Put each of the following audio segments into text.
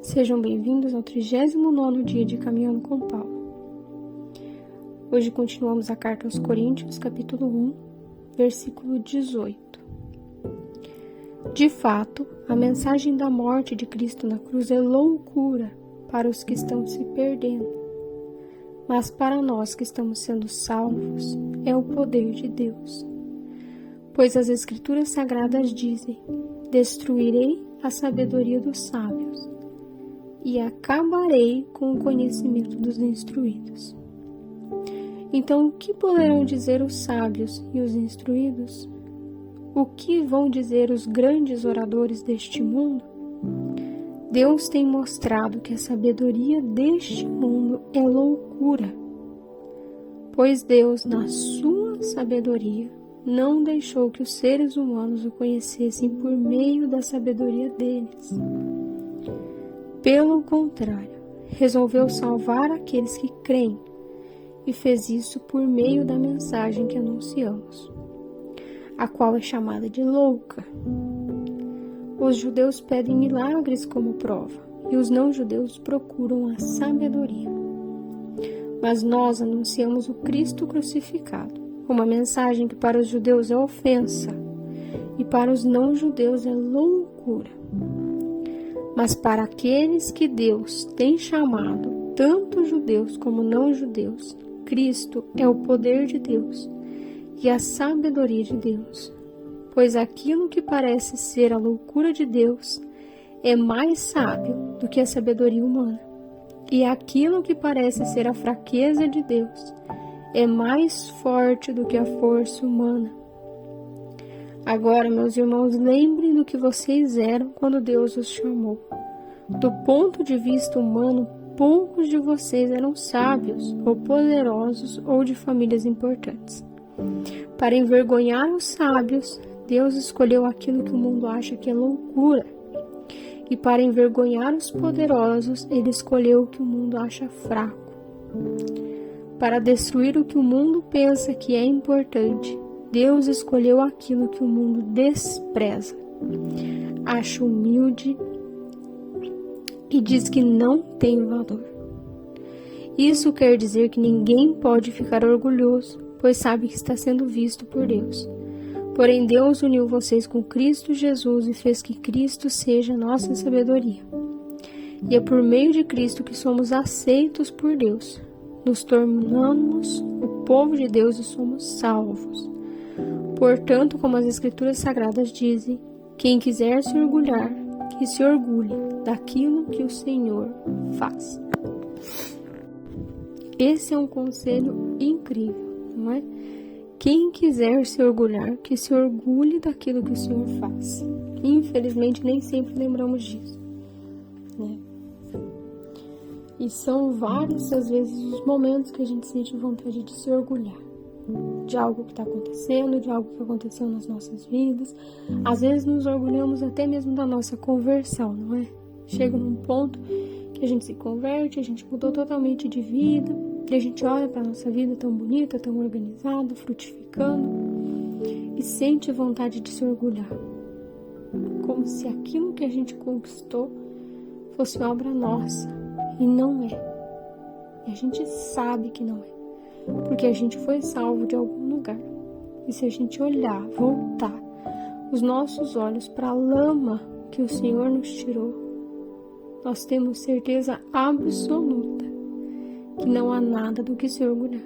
Sejam bem-vindos ao 39º dia de Caminhando com Paulo. Hoje continuamos a carta aos Coríntios, capítulo 1, versículo 18. De fato, a mensagem da morte de Cristo na cruz é loucura para os que estão se perdendo, mas para nós que estamos sendo salvos, é o poder de Deus. Pois as Escrituras Sagradas dizem: destruirei a sabedoria dos sábios e acabarei com o conhecimento dos instruídos. Então, o que poderão dizer os sábios e os instruídos? O que vão dizer os grandes oradores deste mundo? Deus tem mostrado que a sabedoria deste mundo é loucura, pois Deus, na sua sabedoria, não deixou que os seres humanos o conhecessem por meio da sabedoria deles. Pelo contrário, resolveu salvar aqueles que creem e fez isso por meio da mensagem que anunciamos, a qual é chamada de louca. Os judeus pedem milagres como prova e os não-judeus procuram a sabedoria. Mas nós anunciamos o Cristo crucificado, uma mensagem que para os judeus é ofensa e para os não-judeus é loucura. Mas para aqueles que Deus tem chamado, tanto judeus como não-judeus, Cristo é o poder de Deus e a sabedoria de Deus. Pois aquilo que parece ser a loucura de Deus é mais sábio do que a sabedoria humana, e aquilo que parece ser a fraqueza de Deus é mais forte do que a força humana. Agora, meus irmãos, lembrem do que vocês eram quando Deus os chamou. Do ponto de vista humano, poucos de vocês eram sábios, ou poderosos, ou de famílias importantes. Para envergonhar os sábios, Deus escolheu aquilo que o mundo acha que é loucura. E para envergonhar os poderosos, Ele escolheu o que o mundo acha fraco. Para destruir o que o mundo pensa que é importante, Deus escolheu aquilo que o mundo despreza, acha humilde e diz que não tem valor. Isso quer dizer que ninguém pode ficar orgulhoso, pois sabe que está sendo visto por Deus. Porém, Deus uniu vocês com Cristo Jesus e fez que Cristo seja nossa sabedoria. E é por meio de Cristo que somos aceitos por Deus. Nos tornamos o povo de Deus e somos salvos. Portanto, como as Escrituras Sagradas dizem, quem quiser se orgulhar, que se orgulhe daquilo que o Senhor faz. Esse é um conselho incrível, não é? Quem quiser se orgulhar, que se orgulhe daquilo que o Senhor faz. Infelizmente, nem sempre lembramos disso, né? E são vários, às vezes, os momentos que a gente sente vontade de se orgulhar de algo que está acontecendo, de algo que aconteceu nas nossas vidas. Às vezes nos orgulhamos até mesmo da nossa conversão, não é? Chega num ponto que a gente se converte, a gente mudou totalmente de vida, e a gente olha para a nossa vida tão bonita, tão organizada, frutificando, e sente vontade de se orgulhar. Como se aquilo que a gente conquistou fosse obra nossa, e não é. E a gente sabe que não é, porque a gente foi salvo de algum lugar. E se a gente olhar, voltar os nossos olhos para a lama que o Senhor nos tirou, nós temos certeza absoluta que não há nada do que se orgulhar.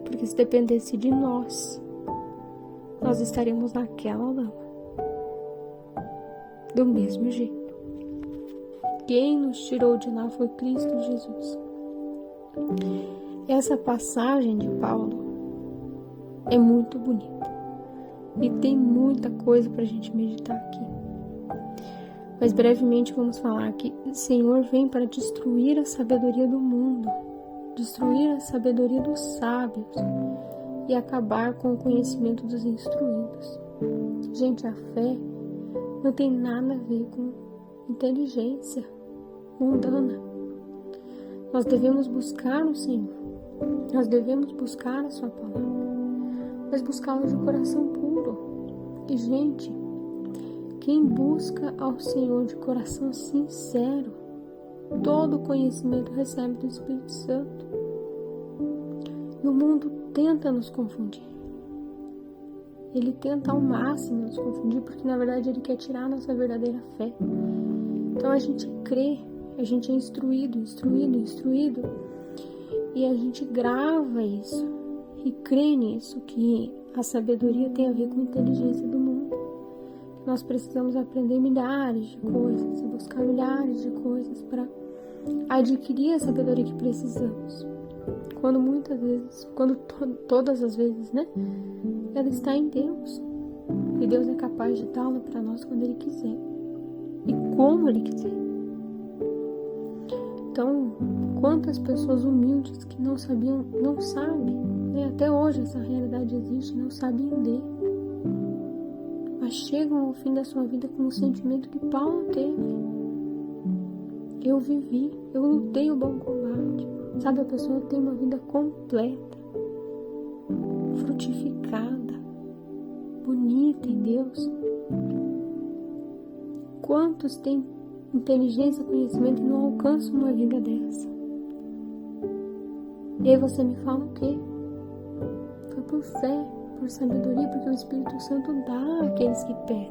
Porque se dependesse de nós, nós estaríamos naquela lama. Do mesmo jeito. Quem nos tirou de lá foi Cristo Jesus. Essa passagem de Paulo é muito bonita. E tem muita coisa para a gente meditar aqui. Mas brevemente vamos falar que o Senhor vem para destruir a sabedoria do mundo, destruir a sabedoria dos sábios e acabar com o conhecimento dos instruídos. Gente, a fé não tem nada a ver com inteligência mundana. Nós devemos buscar o Senhor, nós devemos buscar a sua palavra, mas buscá-la de coração puro. E, gente, Quem busca ao Senhor de coração sincero, todo conhecimento recebe do Espírito Santo. E o mundo tenta nos confundir. Ele tenta ao máximo nos confundir, porque na verdade ele quer tirar a nossa verdadeira fé. Então a gente crê, a gente é instruído, e a gente grava isso e crê nisso, que a sabedoria tem a ver com a inteligência do mundo. Nós precisamos aprender milhares de coisas e buscar milhares de coisas para adquirir a sabedoria que precisamos. Quando muitas vezes, todas as vezes, né? Ela está em Deus. E Deus é capaz de dá-la para nós quando Ele quiser. E como Ele quiser. Então, quantas pessoas humildes que não sabem, né? Até hoje essa realidade existe, não sabem ler. Mas chegam ao fim da sua vida com o sentimento que Paulo teve. Eu vivi, eu lutei o bom combate. Sabe, a pessoa tem uma vida completa, frutificada, bonita em Deus. Quantos têm inteligência e conhecimento e não alcançam uma vida dessa? E aí você me fala o quê? Foi por fé, por sabedoria, porque o Espírito Santo dá àqueles que pedem.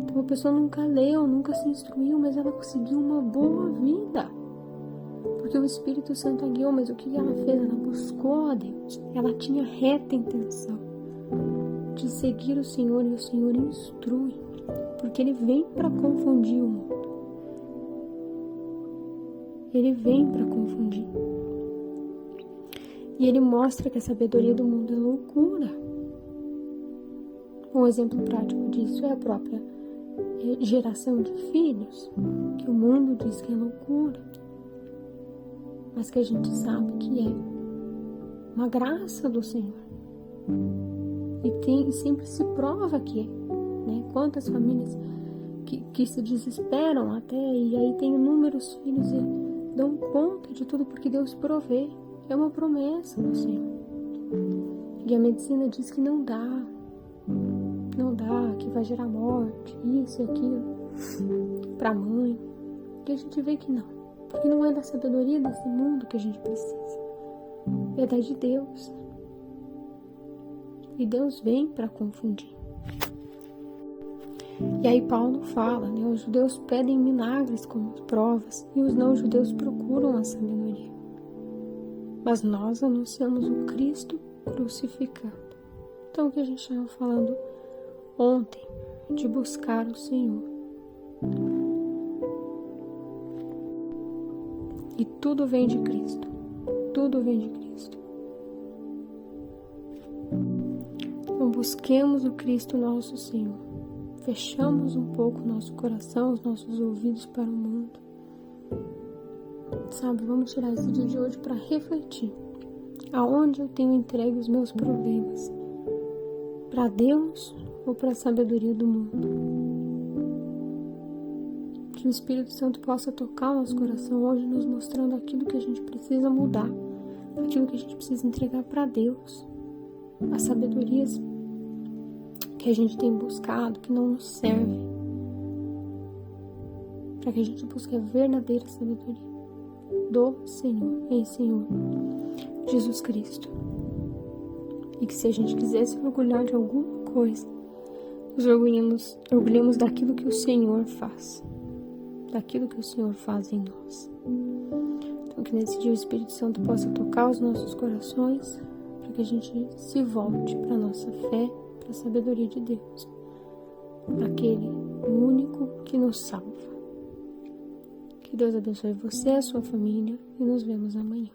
Então a pessoa nunca leu, nunca se instruiu, mas ela conseguiu uma boa vida. Porque o Espírito Santo a guiou, mas o que ela fez? Ela buscou a Deus. Ela tinha reta intenção de seguir o Senhor, e o Senhor instrui. Porque Ele vem para confundir o mundo. Ele vem para confundir. E Ele mostra que a sabedoria do mundo é loucura. Um exemplo prático disso é a própria geração de filhos, que o mundo diz que é loucura, mas que a gente sabe que é uma graça do Senhor. E sempre se prova que é. Né? Quantas famílias que se desesperam até, e aí tem inúmeros filhos e dão conta de tudo porque Deus provê. É uma promessa do Senhor. E a medicina diz que não dá, que vai gerar morte, isso e aquilo, para a mãe. E a gente vê que não. Porque não é da sabedoria desse mundo que a gente precisa. É da de Deus. E Deus vem para confundir. E aí Paulo fala, né? Os judeus pedem milagres como provas e os não-judeus procuram a sabedoria. Mas nós anunciamos o Cristo crucificado. Então o que a gente estava falando ontem, de buscar o Senhor. E tudo vem de Cristo. Tudo vem de Cristo. Então busquemos o Cristo nosso Senhor. Fechamos um pouco o nosso coração, os nossos ouvidos para o mundo. Sabe, vamos tirar esse dia de hoje para refletir. Aonde eu tenho entregue os meus problemas? Para Deus ou para a sabedoria do mundo? Que o Espírito Santo possa tocar o nosso coração hoje, nos mostrando aquilo que a gente precisa mudar, aquilo que a gente precisa entregar para Deus, as sabedorias que a gente tem buscado, que não nos servem, para que a gente busque a verdadeira sabedoria do Senhor, em Senhor Jesus Cristo. E que se a gente quiser se orgulhar de alguma coisa, nos orgulhemos daquilo que o Senhor faz, daquilo que o Senhor faz em nós. Então que nesse dia o Espírito Santo possa tocar os nossos corações, para que a gente se volte para a nossa fé, para a sabedoria de Deus, aquele único que nos salva. Que Deus abençoe você e a sua família, e nos vemos amanhã.